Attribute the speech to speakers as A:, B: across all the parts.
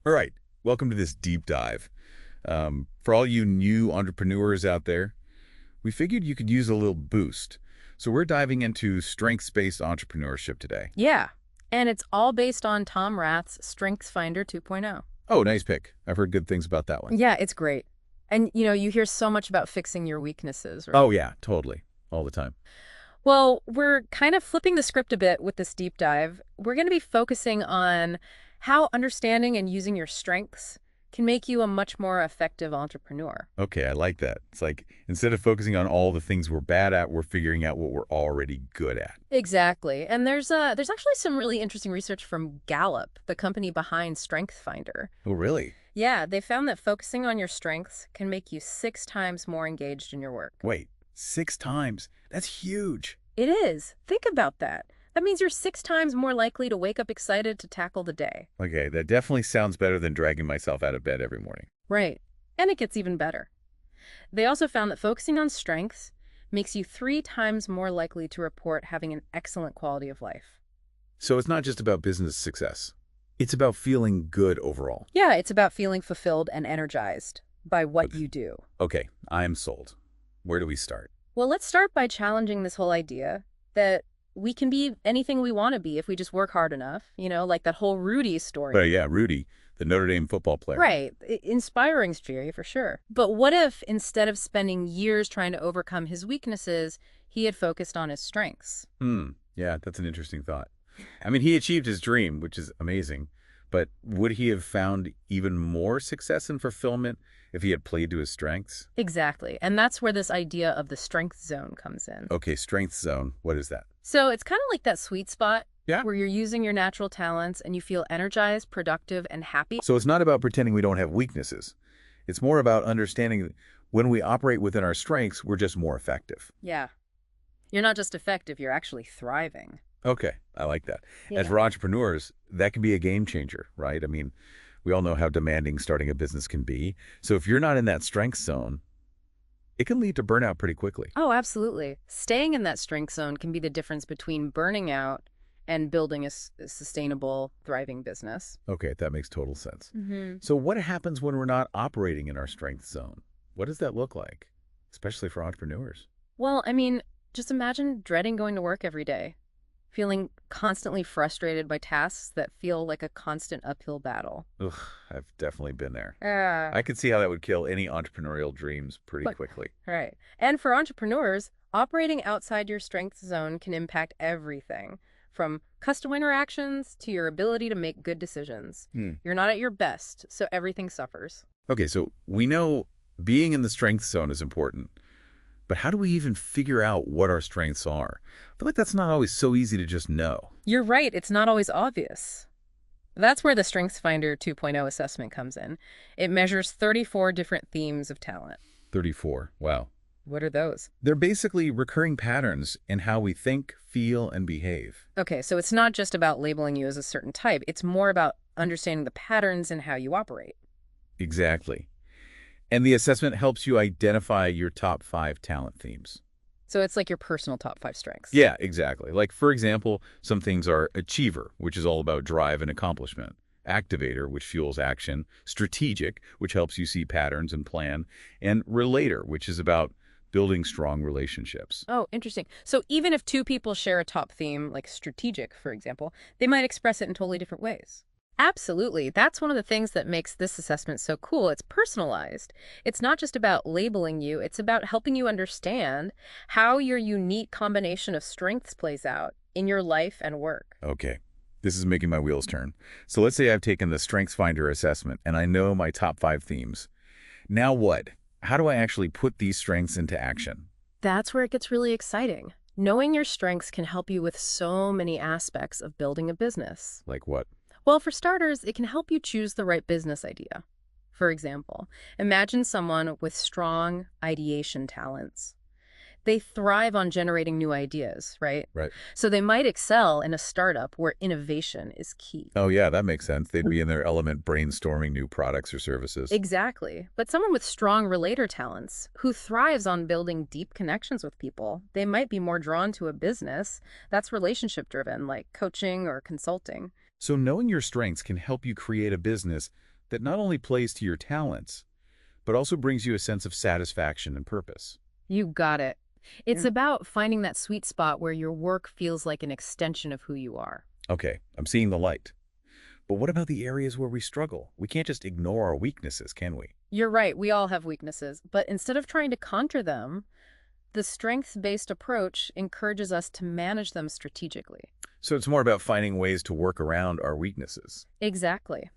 A: All right, welcome to this deep dive. For all you new entrepreneurs out there, we figured you could use a little boost. So we're diving into strengths-based entrepreneurship today.
B: Yeah, and it's all based on Tom Rath's StrengthsFinder 2.0.
A: Oh, nice pick. I've heard good things about that one.
B: Yeah, it's great. And, you hear so much about fixing your weaknesses, right?
A: Oh, yeah, totally. All the time.
B: Well, we're kind of flipping the script a bit with this deep dive. We're going to be focusing on how understanding and using your strengths can make you a much more effective entrepreneur.
A: Okay, I like that. It's like instead of focusing on all the things we're bad at, we're figuring out what we're already good at.
B: Exactly. And there's actually some really interesting research from Gallup, the company behind StrengthsFinder.
A: Oh, really?
B: Yeah, they found that focusing on your strengths can make you 6 times more engaged in your work.
A: Wait, 6 times? That's huge.
B: It is. Think about that. That means you're 6 times more likely to wake up excited to tackle the day.
A: Okay, that definitely sounds better than dragging myself out of bed every morning.
B: Right. And it gets even better. They also found that focusing on strengths makes you 3 times more likely to report having an excellent quality of life.
A: So it's not just about business success. It's about feeling good overall.
B: Yeah, it's about feeling fulfilled and energized by what you do.
A: Okay, I'm sold. Where do we start?
B: Well, let's start by challenging this whole idea that we can be anything we want to be if we just work hard enough, like that whole Rudy story.
A: But yeah, Rudy, the Notre Dame football player.
B: Right. Inspiring story for sure. But what if instead of spending years trying to overcome his weaknesses, he had focused on his strengths?
A: Yeah, that's an interesting thought. I mean, he achieved his dream, which is amazing. But would he have found even more success and fulfillment if he had played to his strengths?
B: Exactly. And that's where this idea of the strength zone comes in.
A: Okay, strength zone. What is that?
B: So it's kind of like that sweet spot
A: Yeah.
B: where you're using your natural talents and you feel energized, productive, and happy.
A: So it's not about pretending we don't have weaknesses. It's more about understanding that when we operate within our strengths, we're just more effective.
B: Yeah. You're not just effective, you're actually thriving.
A: Okay, I like that.
B: Yeah.
A: As for entrepreneurs, that can be a game changer, right? I mean, we all know how demanding starting a business can be. So if you're not in that strength zone, it can lead to burnout pretty quickly.
B: Oh, absolutely. Staying in that strength zone can be the difference between burning out and building a sustainable, thriving business.
A: Okay, that makes total sense.
B: Mm-hmm.
A: So what happens when we're not operating in our strength zone? What does that look like, especially for entrepreneurs?
B: Well, just imagine dreading going to work every day, feeling constantly frustrated by tasks that feel like a constant uphill battle.
A: Ugh, I've definitely been there.
B: Yeah.
A: I could see how that would kill any entrepreneurial dreams pretty quickly.
B: Right. And for entrepreneurs, operating outside your strength zone can impact everything, from customer interactions to your ability to make good decisions. You're not at your best, so everything suffers.
A: Okay, so we know being in the strength zone is important, but how do we even figure out what our strengths are? I feel like that's not always so easy to just know.
B: You're right, it's not always obvious. That's where the StrengthsFinder 2.0 assessment comes in. It measures 34 different themes of talent.
A: 34. Wow.
B: What are those?
A: They're basically recurring patterns in how we think, feel, and behave.
B: Okay, so it's not just about labeling you as a certain type. It's more about understanding the patterns in how you operate.
A: Exactly. And the assessment helps you identify your top 5 talent themes.
B: So it's like your personal top 5 strengths.
A: Yeah, exactly. Like, for example, some themes are achiever, which is all about drive and accomplishment. Activator, which fuels action. Strategic, which helps you see patterns and plan. And relator, which is about building strong relationships.
B: Oh, interesting. So even if 2 people share a top theme, like strategic, for example, they might express it in totally different ways. Absolutely. That's one of the things that makes this assessment so cool. It's personalized. It's not just about labeling you. It's about helping you understand how your unique combination of strengths plays out in your life and work.
A: Okay, this is making my wheels turn. So let's say I've taken the StrengthsFinder assessment and I know my top 5 themes. Now what? How do I actually put these strengths into action?
B: That's where it gets really exciting. Knowing your strengths can help you with so many aspects of building a business.
A: Like what?
B: Well, for starters, it can help you choose the right business idea. For example, imagine someone with strong ideation talents. They thrive on generating new ideas, right?
A: Right.
B: So they might excel in a startup where innovation is key.
A: Oh, yeah, that makes sense. They'd be in their element brainstorming new products or services.
B: Exactly. But someone with strong relator talents who thrives on building deep connections with people, they might be more drawn to a business that's relationship driven, like coaching or consulting.
A: So knowing your strengths can help you create a business that not only plays to your talents, but also brings you a sense of satisfaction and purpose.
B: You got it. It's
A: Yeah.
B: about finding that sweet spot where your work feels like an extension of who you are.
A: Okay, I'm seeing the light. But what about the areas where we struggle? We can't just ignore our weaknesses, can we?
B: You're right, we all have weaknesses, but instead of trying to conquer them, the strengths-based approach encourages us to manage them strategically.
A: So it's more about finding ways to work around our weaknesses.
B: Exactly.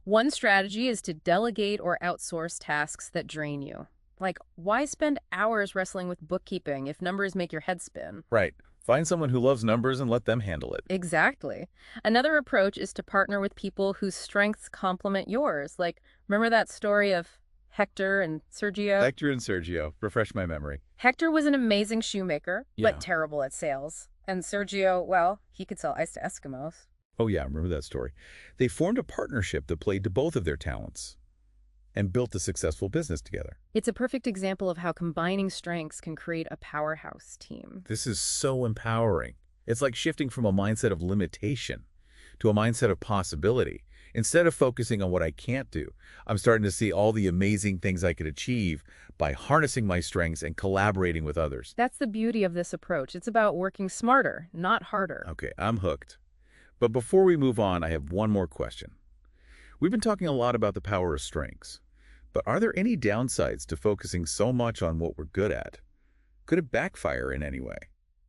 B: One strategy is to delegate or outsource tasks that drain you. Like, why spend hours wrestling with bookkeeping if numbers make your head spin?
A: Right. Find someone who loves numbers and let them handle it.
B: Exactly. Another approach is to partner with people whose strengths complement yours. Like, remember that story of Hector and Sergio?
A: Hector and Sergio, refresh my memory.
B: Hector was an amazing shoemaker,
A: Yeah.
B: but terrible at sales. And Sergio, well, he could sell ice to Eskimos.
A: Oh yeah, I remember that story. They formed a partnership that played to both of their talents and built a successful business together.
B: It's a perfect example of how combining strengths can create a powerhouse team.
A: This is so empowering. It's like shifting from a mindset of limitation to a mindset of possibility. Instead of focusing on what I can't do, I'm starting to see all the amazing things I could achieve by harnessing my strengths and collaborating with others.
B: That's the beauty of this approach. It's about working smarter, not harder.
A: Okay, I'm hooked. But before we move on, I have one more question. We've been talking a lot about the power of strengths, but are there any downsides to focusing so much on what we're good at? Could it backfire in any way?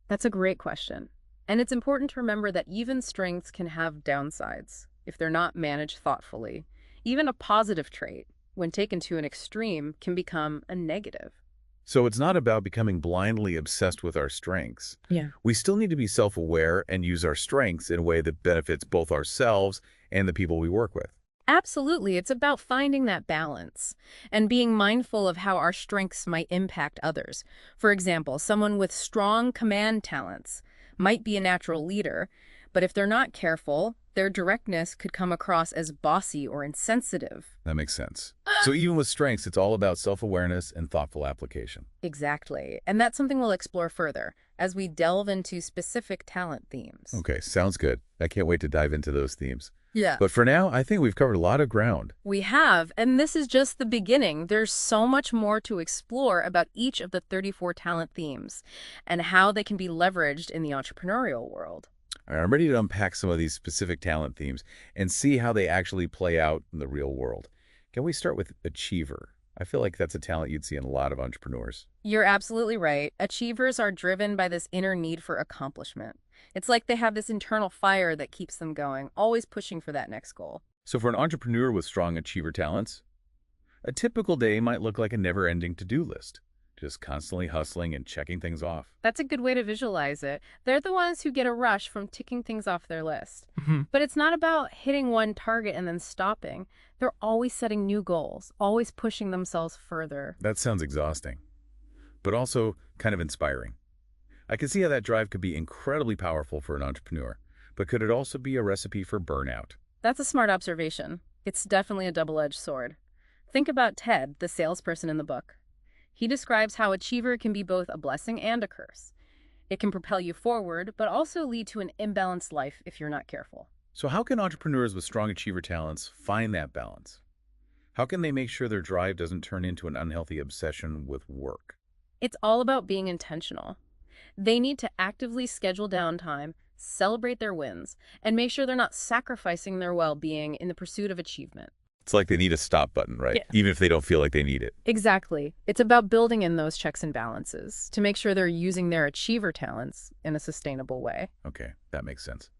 B: That's a great question. And it's important to remember that even strengths can have downsides if they're not managed thoughtfully. Even a positive trait, when taken to an extreme, can become a negative.
A: So it's not about becoming blindly obsessed with our strengths.
B: Yeah.
A: We still need to be self-aware and use our strengths in a way that benefits both ourselves and the people we work with.
B: Absolutely. It's about finding that balance and being mindful of how our strengths might impact others. For example, someone with strong command talents might be a natural leader, but if they're not careful, their directness could come across as bossy or insensitive.
A: That makes sense. So even with strengths, it's all about self-awareness and thoughtful application.
B: Exactly. And that's something we'll explore further as we delve into specific talent themes.
A: Okay, sounds good. I can't wait to dive into those themes.
B: Yeah.
A: But for now, I think we've covered a lot of ground.
B: We have, and this is just the beginning. There's so much more to explore about each of the 34 talent themes and how they can be leveraged in the entrepreneurial world.
A: All right, I'm ready to unpack some of these specific talent themes and see how they actually play out in the real world. Can we start with achiever? I feel like that's a talent you'd see in a lot of entrepreneurs.
B: You're absolutely right. Achievers are driven by this inner need for accomplishment. It's like they have this internal fire that keeps them going, always pushing for that next goal.
A: So for an entrepreneur with strong achiever talents, a typical day might look like a never-ending to-do list, just constantly hustling and checking things off.
B: That's a good way to visualize it. They're the ones who get a rush from ticking things off their list. But it's not about hitting one target and then stopping. They're always setting new goals, always pushing themselves further.
A: That sounds exhausting, but also kind of inspiring. I can see how that drive could be incredibly powerful for an entrepreneur, but could it also be a recipe for burnout?
B: That's a smart observation. It's definitely a double-edged sword. Think about Ted, the salesperson in the book. He describes how achiever can be both a blessing and a curse. It can propel you forward, but also lead to an imbalanced life if you're not careful.
A: So how can entrepreneurs with strong achiever talents find that balance? How can they make sure their drive doesn't turn into an unhealthy obsession with work?
B: It's all about being intentional. They need to actively schedule downtime, celebrate their wins, and make sure they're not sacrificing their well-being in the pursuit of achievement.
A: It's like they need a stop button, right?
B: Yeah.
A: Even if they don't feel like they need it.
B: Exactly. It's about building in those checks and balances to make sure they're using their achiever talents in a sustainable way.
A: Okay, that makes sense.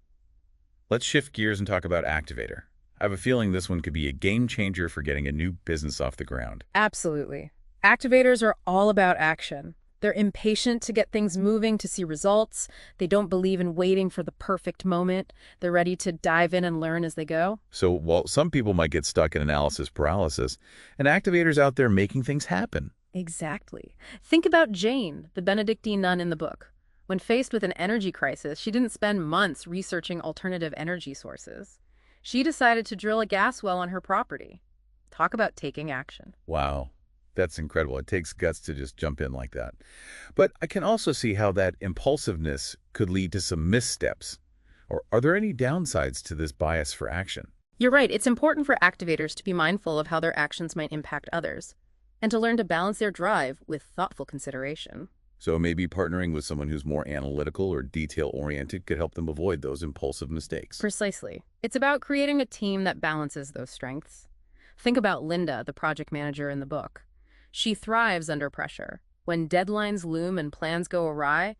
A: Let's shift gears and talk about activator. I have a feeling this one could be a game changer for getting a new business off the ground.
B: Absolutely. Activators are all about action. They're impatient to get things moving, to see results. They don't believe in waiting for the perfect moment. They're ready to dive in and learn as they go.
A: So while some people might get stuck in analysis paralysis, an activator's out there making things happen.
B: Exactly. Think about Jane, the Benedictine nun in the book. When faced with an energy crisis, she didn't spend months researching alternative energy sources. She decided to drill a gas well on her property. Talk about taking action.
A: Wow, that's incredible. It takes guts to just jump in like that. But I can also see how that impulsiveness could lead to some missteps. Or are there any downsides to this bias for action?
B: You're right. It's important for activators to be mindful of how their actions might impact others and to learn to balance their drive with thoughtful consideration.
A: So maybe partnering with someone who's more analytical or detail-oriented could help them avoid those impulsive mistakes.
B: Precisely. It's about creating a team that balances those strengths. Think about Linda, the project manager in the book. She thrives under pressure. When deadlines loom and plans go awry,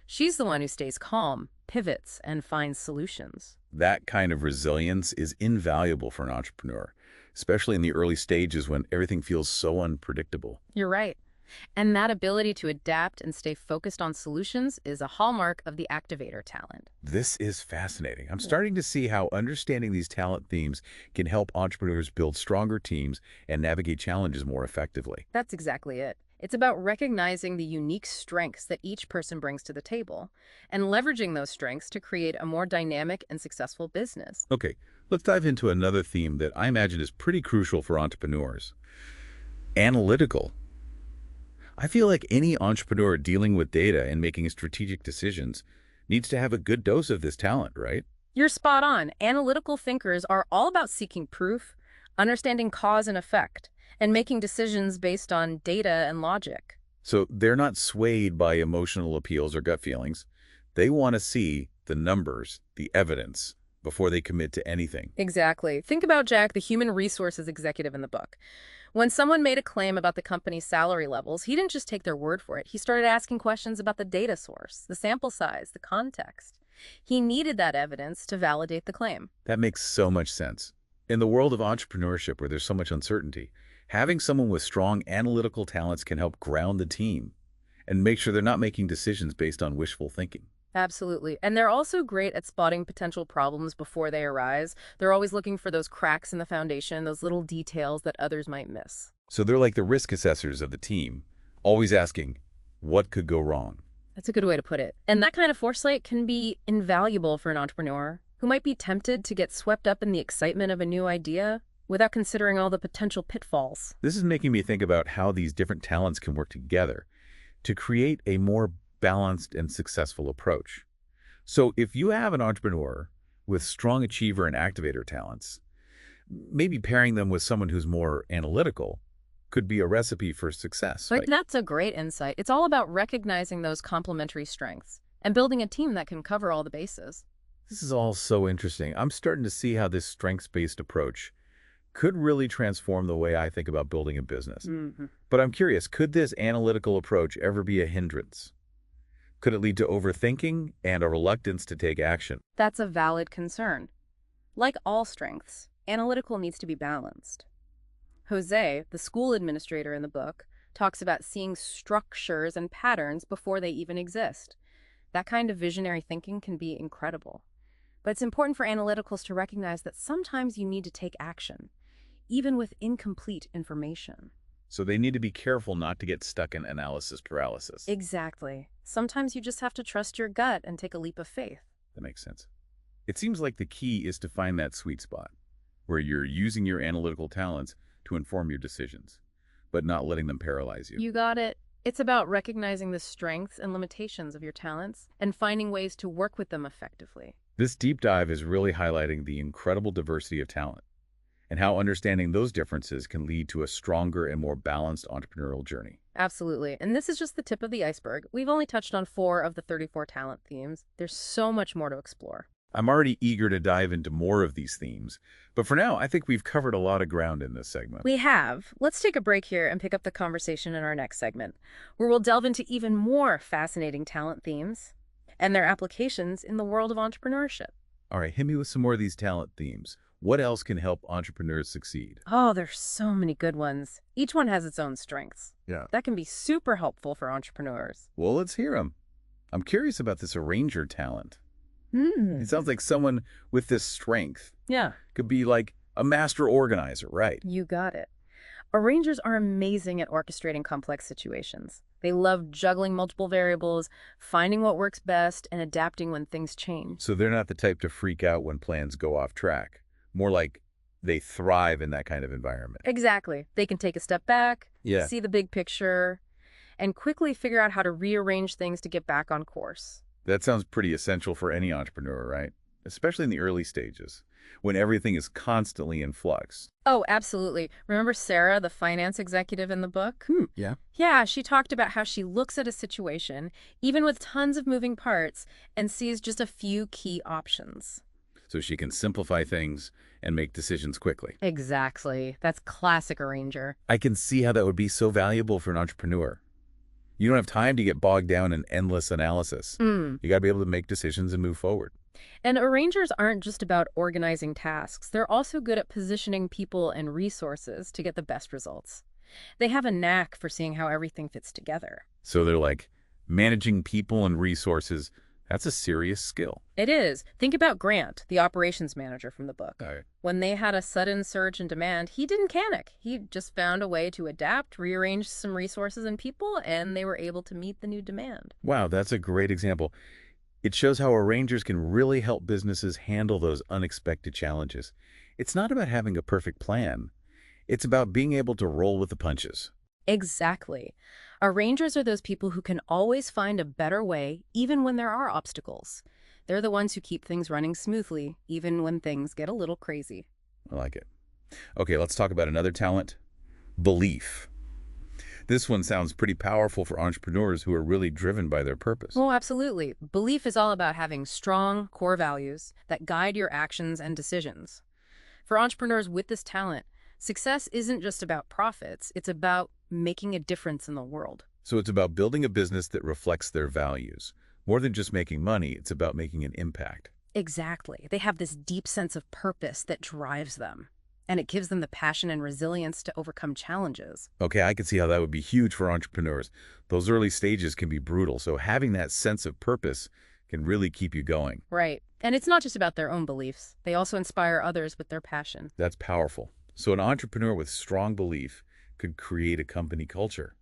B: she's the one who stays calm, pivots, and finds solutions.
A: That kind of resilience is invaluable for an entrepreneur, especially in the early stages when everything feels so unpredictable.
B: You're right. And that ability to adapt and stay focused on solutions is a hallmark of the activator talent.
A: This is fascinating. I'm starting to see how understanding these talent themes can help entrepreneurs build stronger teams and navigate challenges more effectively.
B: That's exactly it. It's about recognizing the unique strengths that each person brings to the table and leveraging those strengths to create a more dynamic and successful business.
A: Okay, let's dive into another theme that I imagine is pretty crucial for entrepreneurs. Analytical. I feel like any entrepreneur dealing with data and making strategic decisions needs to have a good dose of this talent, right?
B: You're spot on. Analytical thinkers are all about seeking proof, understanding cause and effect, and making decisions based on data and logic.
A: So they're not swayed by emotional appeals or gut feelings. They want to see the numbers, the evidence, before they commit to anything.
B: Exactly. Think about Jack, the human resources executive in the book. When someone made a claim about the company's salary levels, he didn't just take their word for it. He started asking questions about the data source, the sample size, the context. He needed that evidence to validate the claim.
A: That makes so much sense. In the world of entrepreneurship where there's so much uncertainty, having someone with strong analytical talents can help ground the team and make sure they're not making decisions based on wishful thinking.
B: Absolutely. And they're also great at spotting potential problems before they arise. They're always looking for those cracks in the foundation, those little details that others might miss.
A: So they're like the risk assessors of the team, always asking, what could go wrong?
B: That's a good way to put it. And that kind of foresight can be invaluable for an entrepreneur who might be tempted to get swept up in the excitement of a new idea without considering all the potential pitfalls.
A: This is making me think about how these different talents can work together to create a more balanced and successful approach. So if you have an entrepreneur with strong achiever and activator talents, maybe pairing them with someone who's more analytical could be a recipe for success.
B: But
A: Right?
B: that's a great insight. It's all about recognizing those complementary strengths and building a team that can cover all the bases.
A: This is all so interesting. I'm starting to see how this strengths-based approach could really transform the way I think about building a business. But I'm curious, could this analytical approach ever be a hindrance? Could it lead to overthinking and a reluctance to take action?
B: That's a valid concern. Like all strengths, analytical needs to be balanced. Jose, the school administrator in the book, talks about seeing structures and patterns before they even exist. That kind of visionary thinking can be incredible. But it's important for analyticals to recognize that sometimes you need to take action, even with incomplete information.
A: So they need to be careful not to get stuck in analysis paralysis.
B: Exactly. Sometimes you just have to trust your gut and take a leap of faith.
A: That makes sense. It seems like the key is to find that sweet spot where you're using your analytical talents to inform your decisions, but not letting them paralyze you.
B: You got it. It's about recognizing the strengths and limitations of your talents and finding ways to work with them effectively.
A: This deep dive is really highlighting the incredible diversity of talent and how understanding those differences can lead to a stronger and more balanced entrepreneurial journey.
B: Absolutely. And this is just the tip of the iceberg. We've only touched on 4 of the 34 talent themes. There's so much more to explore.
A: I'm already eager to dive into more of these themes, but for now, I think we've covered a lot of ground in this segment.
B: We have. Let's take a break here and pick up the conversation in our next segment, where we'll delve into even more fascinating talent themes and their applications in the world of entrepreneurship.
A: All right, hit me with some more of these talent themes. What else can help entrepreneurs succeed?
B: Oh, there's so many good ones. Each one has its own strengths.
A: Yeah.
B: That can be super helpful for entrepreneurs.
A: Well, let's hear them. I'm curious about this arranger talent.
B: Hmm.
A: It sounds like someone with this strength
B: Yeah.
A: could be like a master organizer, right?
B: You got it. Arrangers are amazing at orchestrating complex situations. They love juggling multiple variables, finding what works best, and adapting when things change.
A: So they're not the type to freak out when plans go off track. More like they thrive in that kind of environment.
B: Exactly. They can take a step back,
A: Yeah.
B: see the big picture, and quickly figure out how to rearrange things to get back on course.
A: That sounds pretty essential for any entrepreneur, right? especially in the early stages, when everything is constantly in flux.
B: Oh, absolutely. Remember Sarah, the finance executive in the book?
A: Yeah.
B: Yeah, she talked about how she looks at a situation, even with tons of moving parts, and sees just a few key options.
A: So she can simplify things and make decisions quickly.
B: Exactly. That's classic arranger.
A: I can see how that would be so valuable for an entrepreneur. You don't have time to get bogged down in endless analysis.
B: Mm.
A: You got to be able to make decisions and move forward.
B: And arrangers aren't just about organizing tasks. They're also good at positioning people and resources to get the best results. They have a knack for seeing how everything fits together.
A: So they're like, managing people and resources, that's a serious skill.
B: It is. Think about Grant, the operations manager from the book.
A: All right.
B: When they had a sudden surge in demand, he didn't panic. He just found a way to adapt, rearrange some resources and people, and they were able to meet the new demand.
A: Wow, that's a great example. It shows how arrangers can really help businesses handle those unexpected challenges. It's not about having a perfect plan. It's about being able to roll with the punches.
B: Exactly. Arrangers are those people who can always find a better way, even when there are obstacles. They're the ones who keep things running smoothly, even when things get a little crazy.
A: I like it. Okay, let's talk about another talent, belief. This one sounds pretty powerful for entrepreneurs who are really driven by their purpose.
B: Oh, absolutely. Belief is all about having strong core values that guide your actions and decisions. For entrepreneurs with this talent, success isn't just about profits, it's about making a difference in the world.
A: So it's about building a business that reflects their values. More than just making money, it's about making an impact.
B: Exactly. They have this deep sense of purpose that drives them, and it gives them the passion and resilience to overcome challenges.
A: Okay, I can see how that would be huge for entrepreneurs. Those early stages can be brutal, so having that sense of purpose can really keep you going.
B: Right. And it's not just about their own beliefs. They also inspire others with their passion.
A: That's powerful. So an entrepreneur with strong belief could create a company culture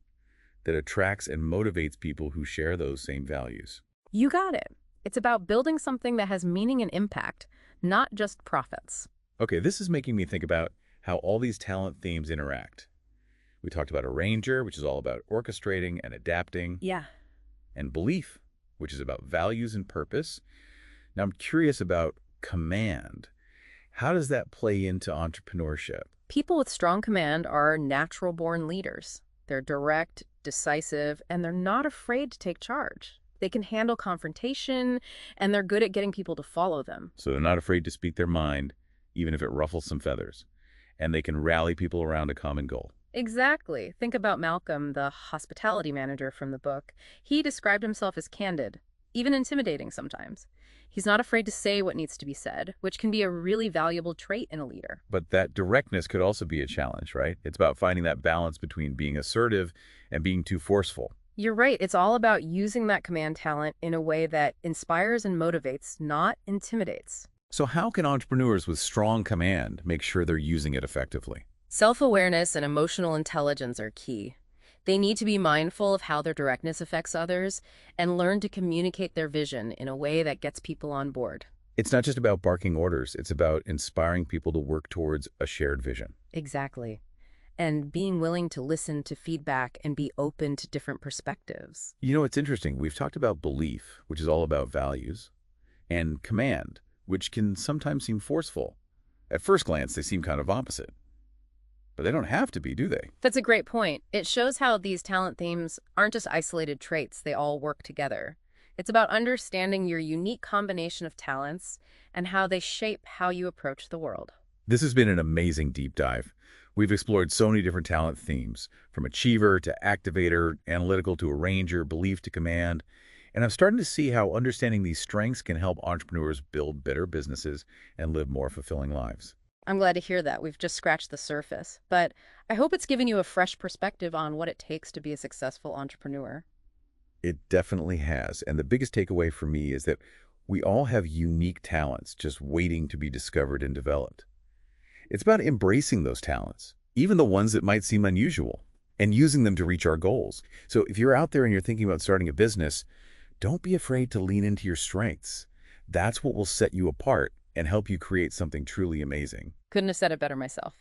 A: that attracts and motivates people who share those same values.
B: You got it. It's about building something that has meaning and impact, not just profits.
A: Okay, this is making me think about how all these talent themes interact. We talked about arranger, which is all about orchestrating and adapting,
B: Yeah.
A: and belief, which is about values and purpose. Now I'm curious about command. How does that play into entrepreneurship?
B: People with strong command are natural-born leaders. They're direct, decisive, and they're not afraid to take charge. They can handle confrontation, and they're good at getting people to follow them.
A: So they're not afraid to speak their mind, even if it ruffles some feathers. And they can rally people around a common goal.
B: Exactly. Think about Malcolm, the hospitality manager from the book. He described himself as candid, even intimidating sometimes. He's not afraid to say what needs to be said, which can be a really valuable trait in a leader.
A: But that directness could also be a challenge, right? It's about finding that balance between being assertive and being too forceful.
B: You're right. It's all about using that command talent in a way that inspires and motivates, not intimidates.
A: So how can entrepreneurs with strong command make sure they're using it effectively?
B: Self-awareness and emotional intelligence are key. They need to be mindful of how their directness affects others and learn to communicate their vision in a way that gets people on board.
A: It's not just about barking orders. It's about inspiring people to work towards a shared vision.
B: Exactly. And being willing to listen to feedback and be open to different perspectives.
A: You know, it's interesting. We've talked about belief, which is all about values, and command, which can sometimes seem forceful. At first glance, they seem kind of opposite. But they don't have to be, do they?
B: That's a great point. It shows how these talent themes aren't just isolated traits, they all work together. It's about understanding your unique combination of talents and how they shape how you approach the world.
A: This has been an amazing deep dive. We've explored so many different talent themes, from achiever to activator, analytical to arranger, belief to command. And I'm starting to see how understanding these strengths can help entrepreneurs build better businesses and live more fulfilling lives.
B: I'm glad to hear that. We've just scratched the surface. But I hope it's given you a fresh perspective on what it takes to be a successful entrepreneur.
A: It definitely has. And the biggest takeaway for me is that we all have unique talents just waiting to be discovered and developed. It's about embracing those talents, even the ones that might seem unusual, and using them to reach our goals. So if you're out there and you're thinking about starting a business, don't be afraid to lean into your strengths. That's what will set you apart and help you create something truly amazing.
B: Couldn't have said it better myself.